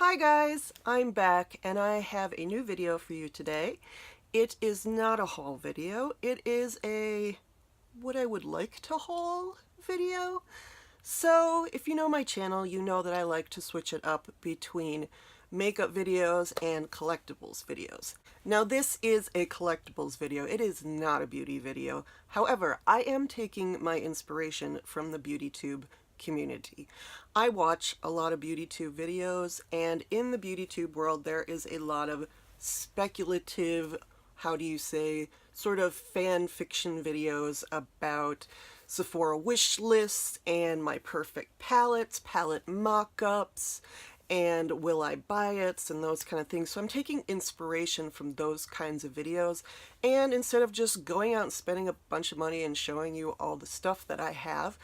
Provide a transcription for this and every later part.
Hi guys, I'm back and I have a new video for you today. It is not a haul video, it is a what I would like to haul video. So if you know my channel, you know that I like to switch it up between makeup videos and collectibles videos. Now this is a collectibles video, it is not a beauty video. However, I am taking my inspiration from the BeautyTube community. I watch a lot of BeautyTube videos, and in the BeautyTube world there is a lot of speculative, how do you say, sort of fan fiction videos about Sephora Wishlist and my perfect palettes, palette mock-ups, and will I buy it, and those kind of things. So I'm taking inspiration from those kinds of videos, and instead of just going out and spending a bunch of money and showing you all the stuff that I have,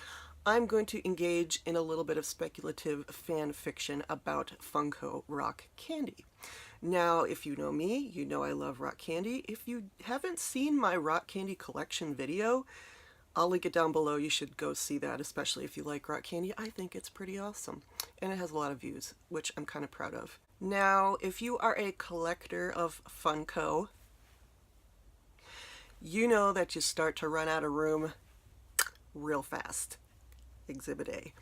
I'm going to engage in a little bit of speculative fan fiction about Funko rock candy. Now, if you know me, you know I love rock candy. If you haven't seen my rock candy collection video, I'll link it down below. You should go see that, especially if you like rock candy. I think it's pretty awesome. And it has a lot of views, which I'm kind of proud of. Now, if you are a collector of Funko, you know that you start to run out of room real fast. Exhibit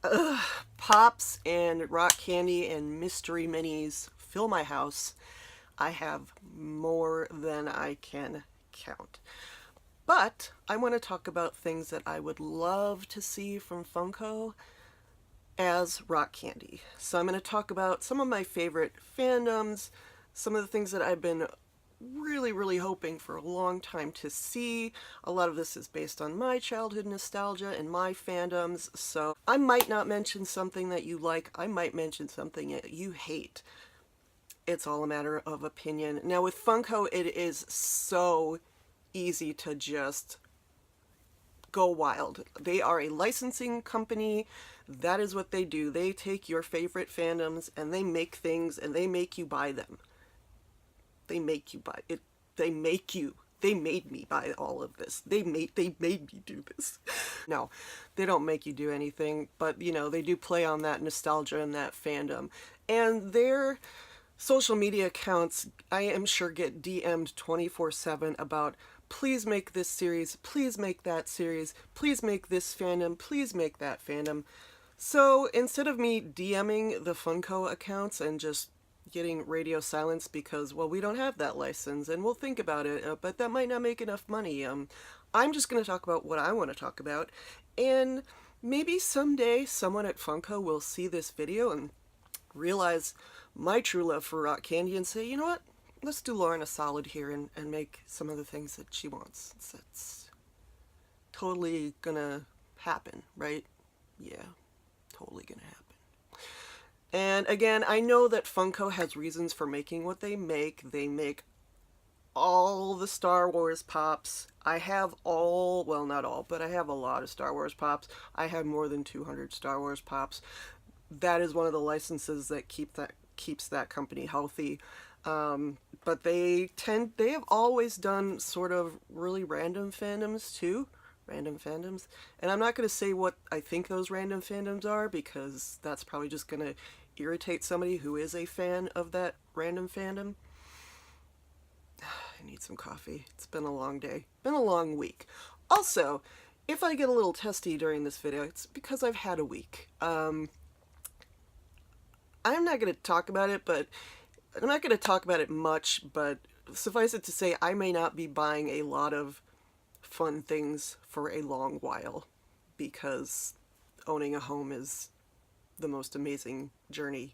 A. Pops and rock candy and mystery minis fill my house. I have more than I can count. But I want to talk about things that I would love to see from Funko as rock candy. So I'm going to talk about some of my favorite fandoms, some of the things that I've been really hoping for a long time to see. A lot of this is based on my childhood nostalgia and my fandoms, so I might not mention something that you like, I might mention something that you hate. It's all a matter of opinion. Now with Funko, it is so easy to just go wild. They are a licensing company. That is what they do. They take your favorite fandoms and they make things and they make you buy them. They make you buy it. They make you. They made me buy all of this. They made me do this. No, they don't make you do anything, but you know, they do play on that nostalgia and that fandom. And their social media accounts, I am sure, get DM'd 24/7 about, please make this series, please make that series, please make this fandom, please make that fandom. So instead of me DMing the Funko accounts and just getting radio silence because, well, we don't have that license and we'll think about it, but that might not make enough money. I'm just going to talk about what I want to talk about, and maybe someday someone at Funko will see this video and realize my true love for rock candy and say, you know what, let's do Lauren a solid here and make some of the things that she wants. It's totally gonna happen, right? Yeah, totally gonna happen. And again, I know that Funko has reasons for making what they make. They make all the Star Wars pops. I have all, well, not all, but I have a lot of Star Wars pops. I have more than 200 Star Wars pops. That is one of the licenses that keeps that company healthy. But they have always done sort of really random fandoms too. Random fandoms. And I'm not going to say what I think those random fandoms are, because that's probably just going to irritate somebody who is a fan of that random fandom. I need some coffee. It's been a long day. Been a long week. Also, if I get a little testy during this video, it's because I've had a week. I'm not going to talk about it, but I'm not going to talk about it much, but suffice it to say, I may not be buying a lot of fun things for a long while, because owning a home is the most amazing journey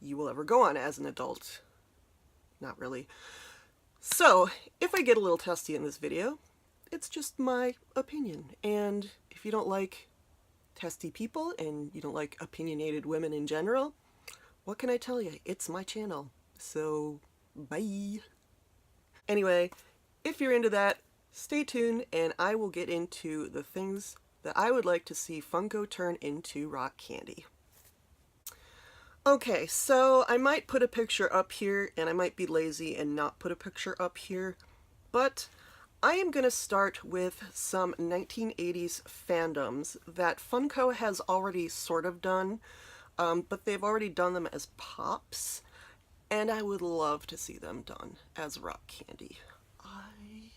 you will ever go on as an adult. Not really. So, if I get a little testy in this video, it's just my opinion. And if you don't like testy people and you don't like opinionated women in general, what can I tell you? It's my channel. So, bye. Anyway, if you're into that, stay tuned and I will get into the things that I would like to see Funko turn into rock candy. Okay, so I might put a picture up here, and I might be lazy and not put a picture up here, but I am going to start with some 1980s fandoms that Funko has already sort of done. but they've already done them as pops, and I would love to see them done as rock candy. I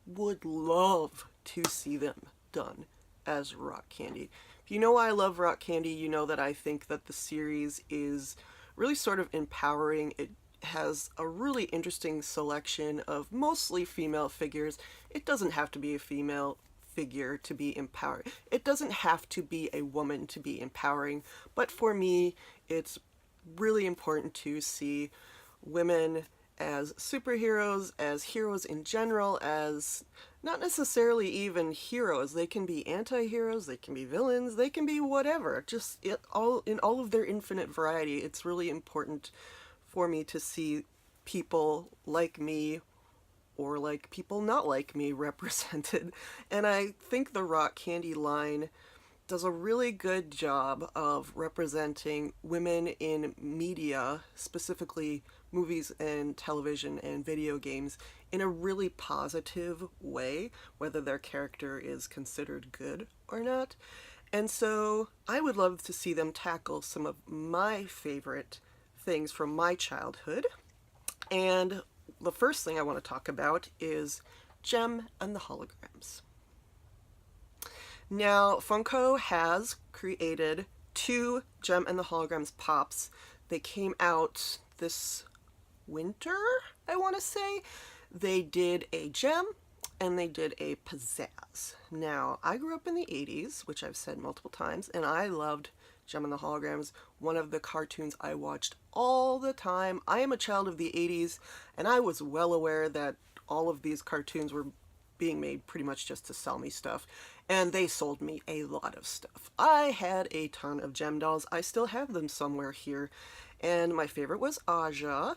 would love to see them done as rock candy. If you know why I love rock candy, you know that I think that the series is really sort of empowering. It has a really interesting selection of mostly female figures. It doesn't have to be a female figure to be empowering. It doesn't have to be a woman to be empowering, but for me, it's really important to see women as superheroes, as heroes in general, as not necessarily even heroes. They can be anti-heroes, they can be villains, they can be whatever. Just in all of their infinite variety. It's really important for me to see people like me or like people not like me represented. And I think the rock candy line does a really good job of representing women in media, specifically movies and television and video games, in a really positive way, whether their character is considered good or not. And so I would love to see them tackle some of my favorite things from my childhood. And the first thing I want to talk about is Jem and the Holograms. Now, Funko has created 2 Jem and the Holograms pops. They came out this winter, I want to say. They did a Jem and they did a Pizzazz. Now, I grew up in the 80s, which I've said multiple times, and I loved Jem and the Holograms, one of the cartoons I watched all the time. I am a child of the 80s, and I was well aware that all of these cartoons were being made pretty much just to sell me stuff, and they sold me a lot of stuff. I had a ton of Jem dolls. I still have them somewhere here, and my favorite was Aja,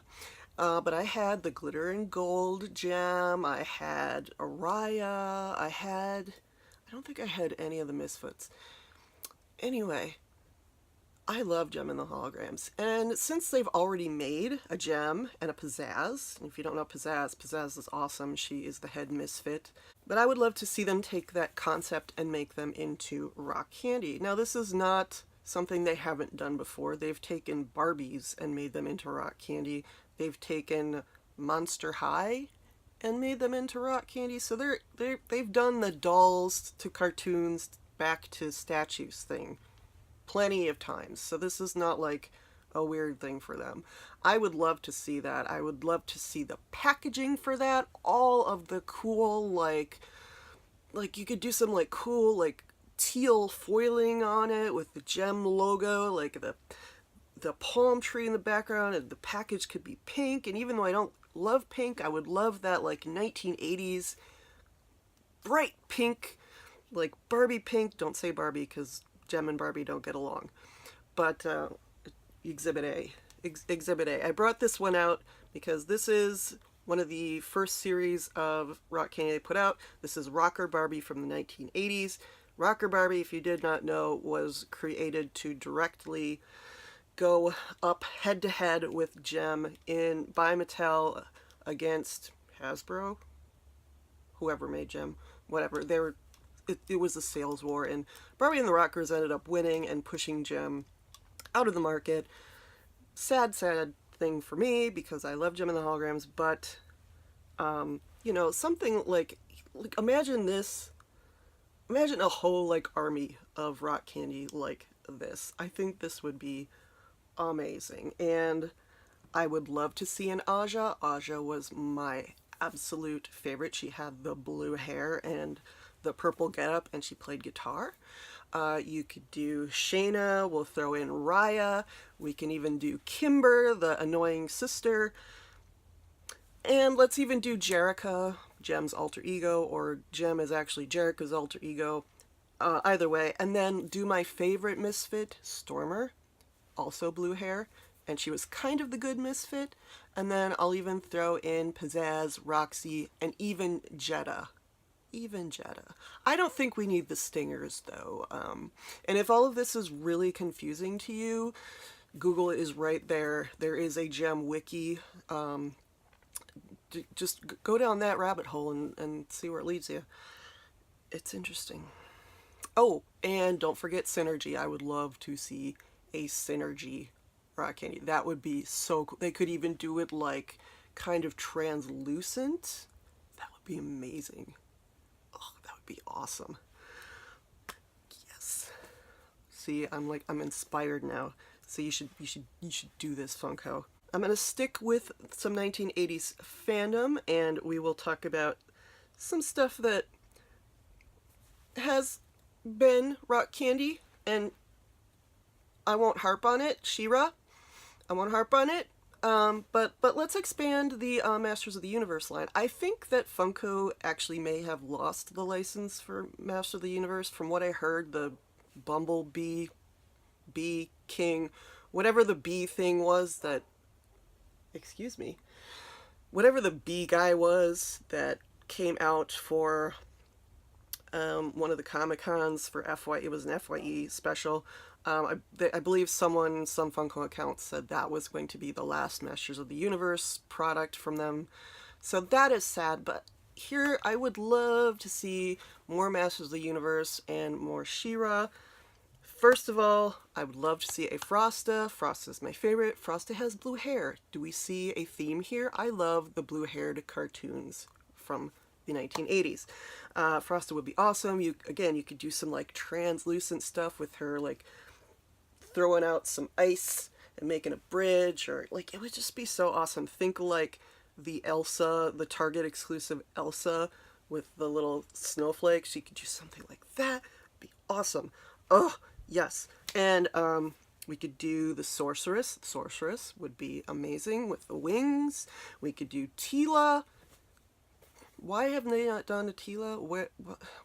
but I had the glitter and gold Jem, I had Araya, I don't think I had any of the Misfits. Anyway, I love Jem and the Holograms, and since they've already made a Jem and a Pizzazz, and if you don't know Pizzazz, Pizzazz is awesome, she is the head misfit, but I would love to see them take that concept and make them into rock candy. Now, this is not something they haven't done before. They've taken Barbies and made them into rock candy. They've taken Monster High and made them into rock candy, so they've done the dolls to cartoons back to statues thing plenty of times, so this is not like a weird thing for them. I would love to see that. I would love to see the packaging for that, all of the cool, like you could do some like cool like teal foiling on it with the Jem logo, like the palm tree in the background, and the package could be pink, and even though I don't love pink, I would love that like 1980s bright pink, like Barbie pink. Don't say Barbie because Jem and Barbie don't get along. But Exhibit A. Exhibit A. I brought this one out because this is one of the first series of rock candy they put out. This is Rocker Barbie from the 1980s. Rocker Barbie, if you did not know, was created to directly go up head-to-head with Jem by Mattel against Hasbro, whoever made Jem, whatever. It was a sales war, and Barbie and the Rockers ended up winning and pushing Jem out of the market. Sad thing for me because I love Jem and the Holograms, but something like imagine a whole like army of rock candy like this. I think this would be amazing, and I would love to see an Aja. Aja was my absolute favorite. She had the blue hair and the purple getup, and she played guitar. You could do Shayna, we'll throw in Raya, we can even do Kimber, the annoying sister, and let's even do Jerrica, Jem's alter ego, or Jem is actually Jerrica's alter ego, either way. And then do my favorite misfit, Stormer, also blue hair, and she was kind of the good misfit. And then I'll even throw in Pizzazz, Roxy, and even Jetta. I don't think we need the stingers, though. And if all of this is really confusing to you, Google is right there. There is a Jem wiki. Just go down that rabbit hole and see where it leads you. It's interesting. Oh, and don't forget Synergy. I would love to see a synergy rock candy. That would be so cool. They could even do it like kind of translucent. That would be amazing. Oh, that would be awesome. Yes. See, I'm inspired now. So you should do this, Funko. I'm gonna stick with some 1980s fandom, and we will talk about some stuff that has been rock candy, and I won't harp on it. She-Ra, I won't harp on it. But let's expand the Masters of the Universe line. I think that Funko actually may have lost the license for Master of the Universe. From what I heard, the Bumblebee, Bee King, whatever the bee thing was that, excuse me, whatever the bee guy was that came out for one of the Comic-Cons for FY, it was an FYE special. I believe some Funko account said that was going to be the last Masters of the Universe product from them. So that is sad, but here I would love to see more Masters of the Universe and more She-Ra. First of all, I would love to see a Frosta. Frosta's my favorite. Frosta has blue hair. Do we see a theme here? I love the blue-haired cartoons from the 1980s. Frosta would be awesome. You could do some like translucent stuff with her, like throwing out some ice and making a bridge, or like, it would just be so awesome. Think like the Elsa, the Target exclusive Elsa with the little snowflakes. You could do something like that. It'd be awesome. Oh, yes. And we could do the Sorceress. The Sorceress would be amazing with the wings. We could do Teela. Why haven't they not done a Teela?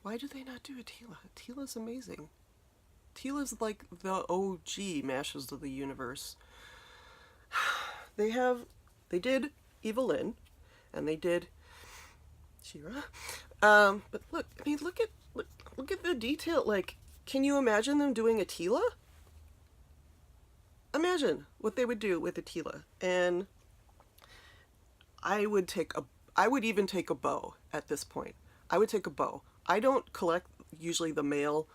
Why do they not do a Teela? Teela's amazing. Teela's like the OG Masters of the Universe. They did Evelyn, and they did She-Ra. But look, I mean, look at the detail. Like, can you imagine them doing a Teela? Imagine what they would do with a Teela. And I would even take a bow at this point. I would take a bow. I don't collect usually the male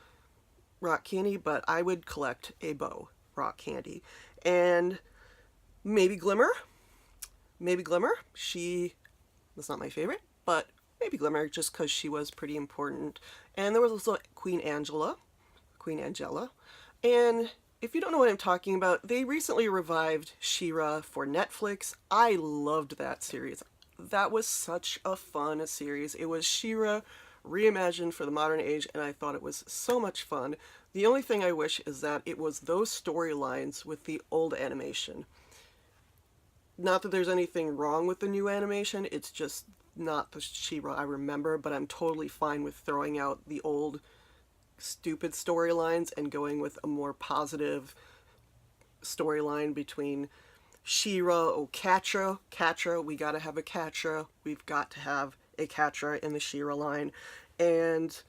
rock candy, but I would collect a bow rock candy. And maybe Glimmer. She was not my favorite, but maybe Glimmer, just because she was pretty important. And there was also Queen Angela. And if you don't know what I'm talking about, they recently revived She-Ra for Netflix. I loved that series. That was such a fun series. It was She-Ra reimagined for the modern age, and I thought it was so much fun. The only thing I wish is that it was those storylines with the old animation. Not that there's anything wrong with the new animation, it's just not the She-Ra I remember, but I'm totally fine with throwing out the old stupid storylines and going with a more positive storyline between She-Ra, Catra, we gotta have a Catra, we've got to have a Catra in the She-Ra line. And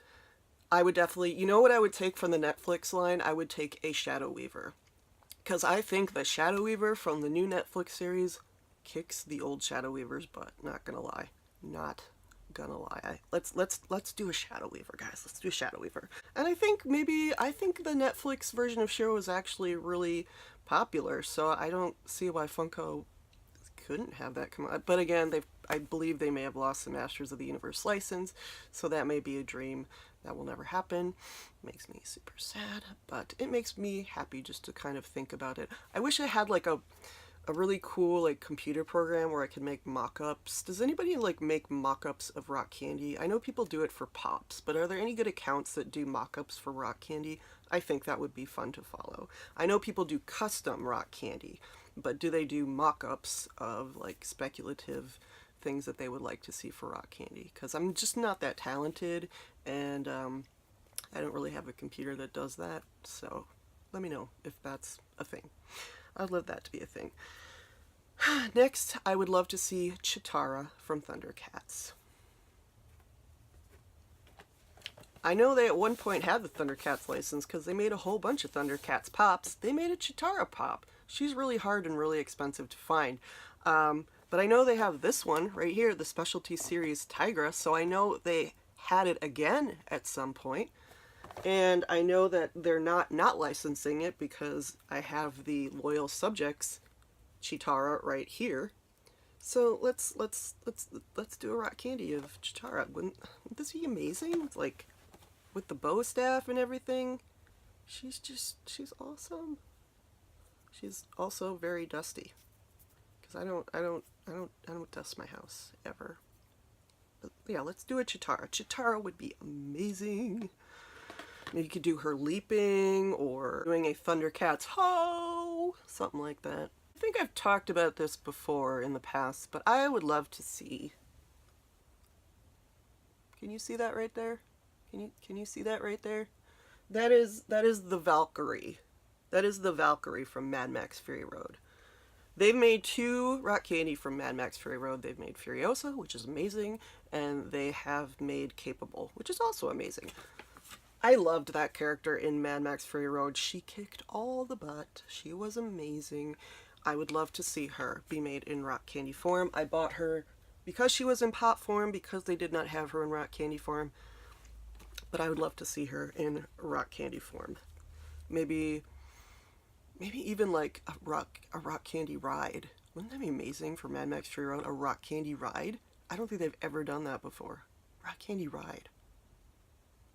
I would definitely, you know what I would take from the Netflix line? I would take a Shadow Weaver. Because I think the Shadow Weaver from the new Netflix series kicks the old Shadow Weaver's butt. Not gonna lie. Let's do a Shadow Weaver, guys. Let's do a Shadow Weaver. And I think the Netflix version of She-Ra was actually really popular, so I don't see why Funko couldn't have that come out. But again, I believe they may have lost the Masters of the Universe license, so that may be a dream that will never happen. Makes me super sad, but it makes me happy just to kind of think about it. I wish I had like a really cool like computer program where I could make mock-ups. Does anybody like make mock-ups of rock candy? I know people do it for Pops, but are there any good accounts that do mock-ups for rock candy? I think that would be fun to follow. I know people do custom rock candy, but do they do mock-ups of like speculative things that they would like to see for rock candy? Because I'm just not that talented, and I don't really have a computer that does that, so let me know if that's a thing. I'd love that to be a thing. Next, I would love to see Cheetara from Thundercats. I know they at one point had the Thundercats license because they made a whole bunch of Thundercats pops. They made a Cheetara pop. She's really hard and really expensive to find. But I know they have this one right here, the Specialty Series Tigra, so I know they had it again at some point. And I know that they're not licensing it because I have the Loyal Subjects Cheetara right here. So let's do a rock candy of Cheetara. Wouldn't this be amazing? Like with the bow staff and everything. She's awesome. She's also very dusty because I don't dust my house ever. But yeah, let's do a Cheetara. Cheetara would be amazing. Maybe you could do her leaping or doing a Thundercats ho, something like that. I think I've talked about this before in the past, but I would love to see. Can you see that right there? Can you see that right there? That is the Valkyrie. That is the Valkyrie from Mad Max Fury Road. They've made 2 rock candy from Mad Max Fury Road. They've made Furiosa, which is amazing, and they have made Capable, which is also amazing. I loved that character in Mad Max Fury Road. She kicked all the butt. She was amazing. I would love to see her be made in rock candy form. I bought her because she was in pop form, because they did not have her in rock candy form. But I would love to see her in rock candy form. Maybe even like a rock candy ride. Wouldn't that be amazing for Mad Max Fury Road? A rock candy ride? I don't think they've ever done that before. Rock candy ride.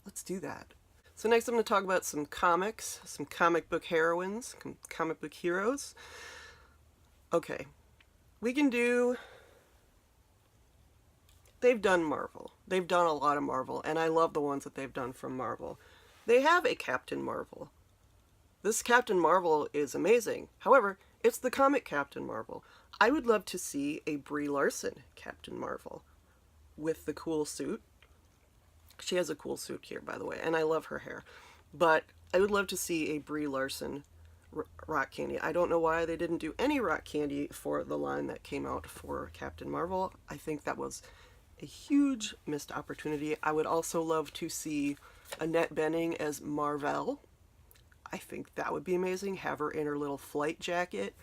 Let's do that. So next I'm going to talk about some comics, some comic book heroines, comic book heroes. Okay, we can do... They've done Marvel. They've done a lot of Marvel, and I love the ones that they've done from Marvel. They have a Captain Marvel. This Captain Marvel is amazing. However, it's the comic Captain Marvel. I would love to see a Brie Larson Captain Marvel with the cool suit. She has a cool suit here, by the way, and I love her hair. But I would love to see a Brie Larson rock candy. I don't know why they didn't do any rock candy for the line that came out for Captain Marvel. I think that was a huge missed opportunity. I would also love to see Annette Bening as Marvel. I think that would be amazing. Have her in her little flight jacket.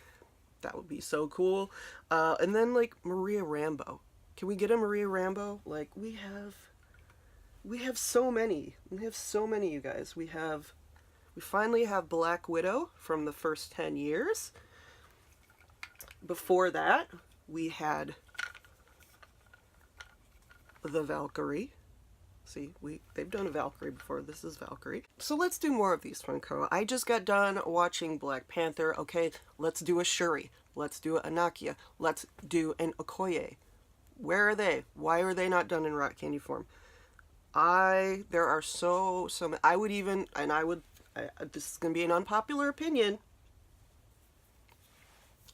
That would be so cool. And then like Maria Rambeau. Can we get a Maria Rambeau? Like we have so many. We have so many, you guys. We finally have Black Widow from the first 10 years. Before that, we had the Valkyrie. See, they've done a Valkyrie before. This is Valkyrie. So let's do more of these, Funko. I just got done watching Black Panther. Okay, let's do a Shuri. Let's do an Nakia. Let's do an Okoye. Where are they? Why are they not done in rock candy form? There are so many. I would even, and this is going to be an unpopular opinion.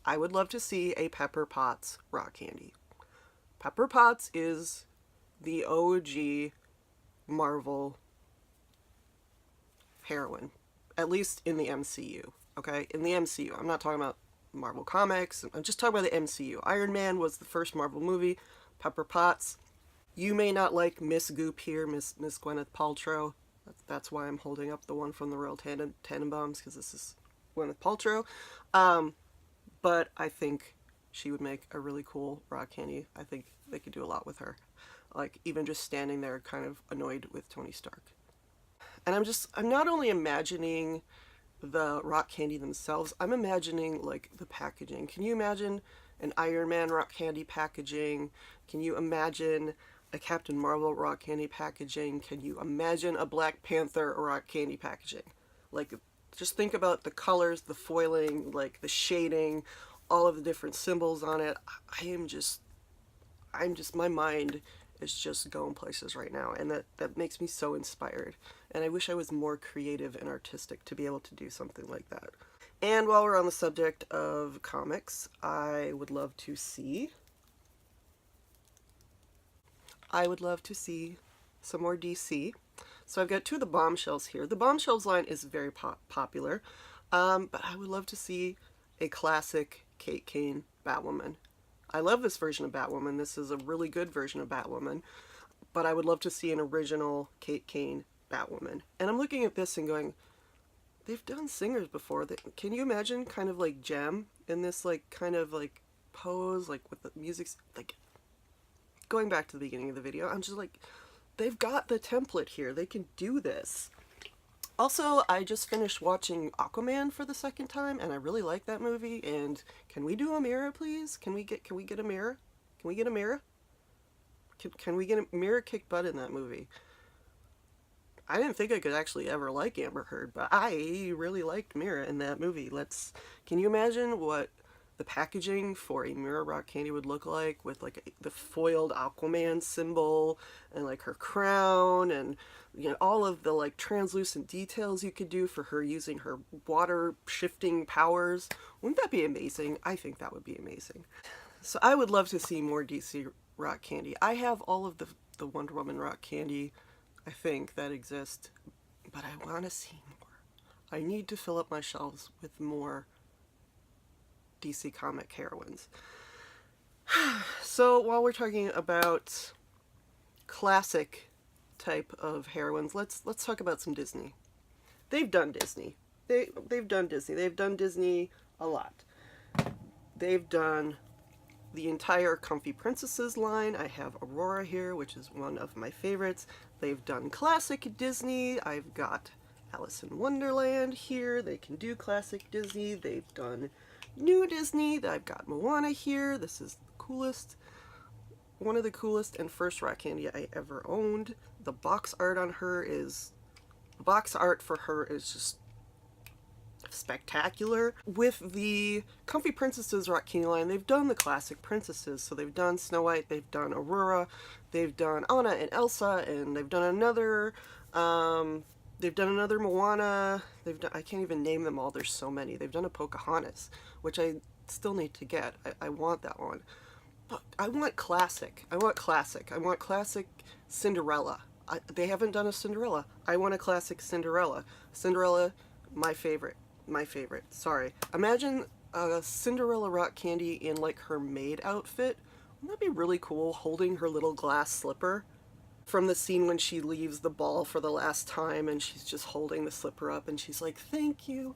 I would love to see a Pepper Potts rock candy. Pepper Potts is the OG Marvel heroine, at least in the MCU, okay? In the MCU. I'm not talking about Marvel Comics. I'm just talking about the MCU. Iron Man was the first Marvel movie. Pepper Potts. You may not like Miss Goop here, Miss Gwyneth Paltrow. That's why I'm holding up the one from the Royal Tenenbaums, because this is Gwyneth Paltrow. But I think she would make a really cool rock candy. I think they could do a lot with her. Like, even just standing there kind of annoyed with Tony Stark. And I'm not only imagining the rock candy themselves, I'm imagining, like, the packaging. Can you imagine an Iron Man rock candy packaging? Can you imagine a Captain Marvel rock candy packaging? Can you imagine a Black Panther rock candy packaging? Like, just think about the colors, the foiling, like, the shading, all of the different symbols on it. My mind is just going places right now, and that makes me so inspired. And I wish I was more creative and artistic to be able to do something like that. And while we're on the subject of comics, I would love to see some more DC. So I've got 2 of the Bombshells here. The Bombshells line is very popular, but I would love to see a classic Kate Kane Batwoman. I love this version of Batwoman. This is a really good version of Batwoman, but I would love to see an original Kate Kane Batwoman. And I'm looking at this and going, they've done singers before. Can you imagine kind of like Gem in this like kind of like pose, like with the music, like going back to the beginning of the video, I'm just like, they've got the template here. They can do this. Also, I just finished watching Aquaman for the second time, and I really like that movie. And can we do a mirror, please? Can we get a mirror? Can we get a mirror? Can we get a mirror kick butt in that movie? I didn't think I could actually ever like Amber Heard, but I really liked Mira in that movie. Can you imagine what the packaging for a Mira rock candy would look like with like the foiled Aquaman symbol and like her crown and all of the like translucent details you could do for her using her water shifting powers? Wouldn't that be amazing? I think that would be amazing. So I would love to see more DC rock candy. I have all of the Wonder Woman rock candy, I think, that exist, but I want to see more. I need to fill up my shelves with more DC comic heroines. So while we're talking about classic type of heroines, let's talk about some Disney. They've done Disney. They've done Disney. They've done Disney a lot. They've done the entire Comfy Princesses line. I have Aurora here, which is one of my favorites. They've done classic Disney. I've got Alice in Wonderland here. They can do classic Disney. They've done new Disney. I've got Moana here. This is the coolest, one of the coolest and first rock candy I ever owned. The box art for her is just spectacular. With the Comfy Princesses rock candy line, they've done the classic princesses. So they've done Snow White, they've done Aurora, they've done Anna and Elsa, and they've done another Moana. I can't even name them all, there's so many. They've done a Pocahontas, which I still need to get. I want that one. But I want classic. I want classic Cinderella. They haven't done a Cinderella. I want a classic Cinderella. Cinderella, my favorite. Sorry. Imagine a Cinderella rock candy in like her maid outfit. Wouldn't that be really cool, holding her little glass slipper from the scene when she leaves the ball for the last time and she's just holding the slipper up and she's like, thank you.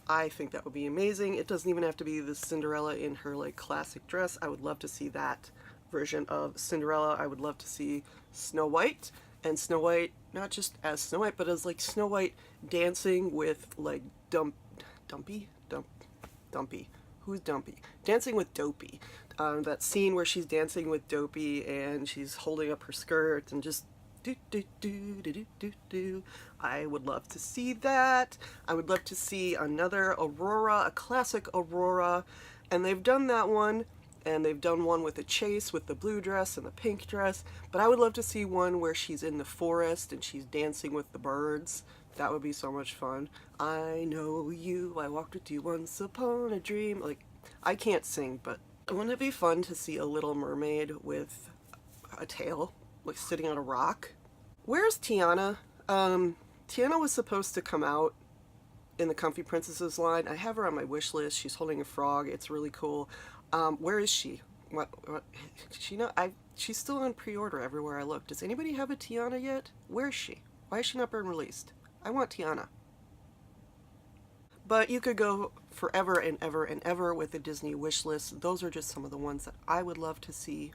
I think that would be amazing. It doesn't even have to be the Cinderella in her like classic dress. I would love to see that version of Cinderella. I would love to see Snow White, and Snow White not just as Snow White but as like Snow White dancing with like Dumpy? Who's Dumpy? Dancing with Dopey. That scene where she's dancing with Dopey and she's holding up her skirt and just do do do do do do do. I would love to see that. I would love to see another Aurora, a classic Aurora, and they've done that one, and they've done one with a chase with the blue dress and the pink dress, but I would love to see one where she's in the forest and she's dancing with the birds. That would be so much fun. I know you, I walked with you once upon a dream. Like, I can't sing, but wouldn't it be fun to see a Little Mermaid with a tail, like sitting on a rock? Where's Tiana? Tiana was supposed to come out in the Comfy Princesses line. I have her on my wish list. She's holding a frog. It's really cool. Where is she? What she's still on pre-order everywhere I look. Does anybody have a Tiana yet? Where is she? Why is she not being released? I want Tiana. But you could go forever and ever and ever with the Disney wish list. Those are just some of the ones that I would love to see.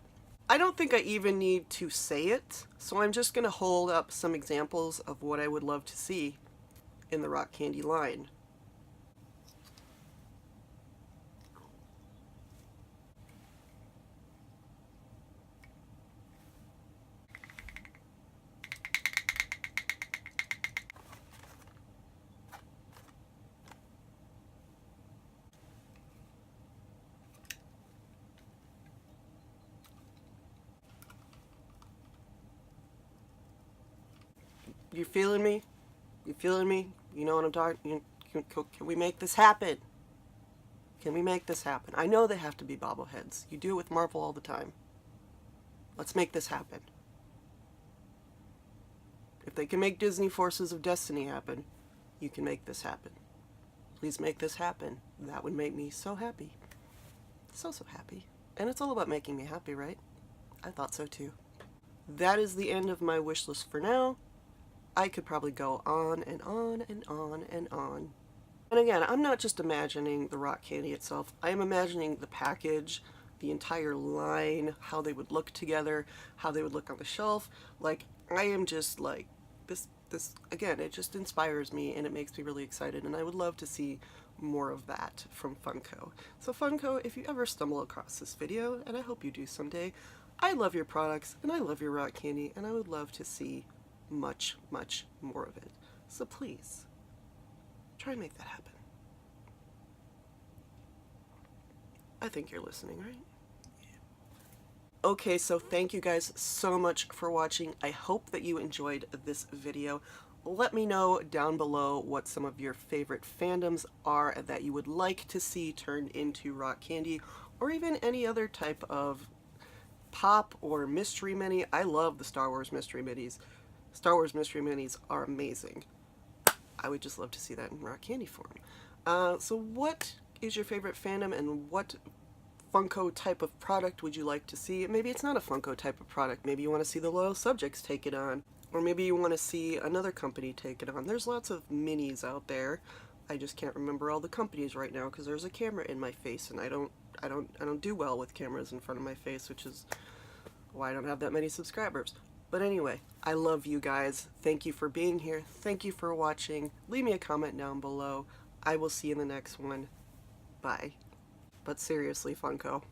I don't think I even need to say it, so I'm just going to hold up some examples of what I would love to see in the rock candy line. You feeling me? You feeling me? You know what I'm talking? Can we make this happen? Can we make this happen? I know they have to be bobbleheads. You do it with Marvel all the time. Let's make this happen. If they can make Disney Forces of Destiny happen, you can make this happen. Please make this happen. That would make me so happy. So happy. And it's all about making me happy, right? I thought so too. That is the end of my wish list for now. I could probably go on and on and on and on. And again, I'm not just imagining the rock candy itself. I am imagining the package, the entire line, how they would look together, how they would look on the shelf. Like, I am just like, this this, again, it just inspires me and it makes me really excited, and I would love to see more of that from Funko. So Funko, if you ever stumble across this video, and I hope you do someday, I love your products and I love your rock candy, and I would love to see much, much more of it. So please, try and make that happen. I think you're listening, right? Okay, so thank you guys so much for watching. I hope that you enjoyed this video. Let me know down below what some of your favorite fandoms are that you would like to see turned into rock candy, or even any other type of pop or mystery mini. I love the Star Wars mystery minis. Star Wars mystery minis are amazing. I would just love to see that in rock candy form. So what is your favorite fandom, and what Funko type of product would you like to see? Maybe it's not a Funko type of product. Maybe you want to see the Loyal Subjects take it on. Or maybe you want to see another company take it on. There's lots of minis out there. I just can't remember all the companies right now because there's a camera in my face, and I don't do well with cameras in front of my face, which is why I don't have that many subscribers. But anyway, I love you guys. Thank you for being here. Thank you for watching. Leave me a comment down below. I will see you in the next one. Bye. But seriously, Funko,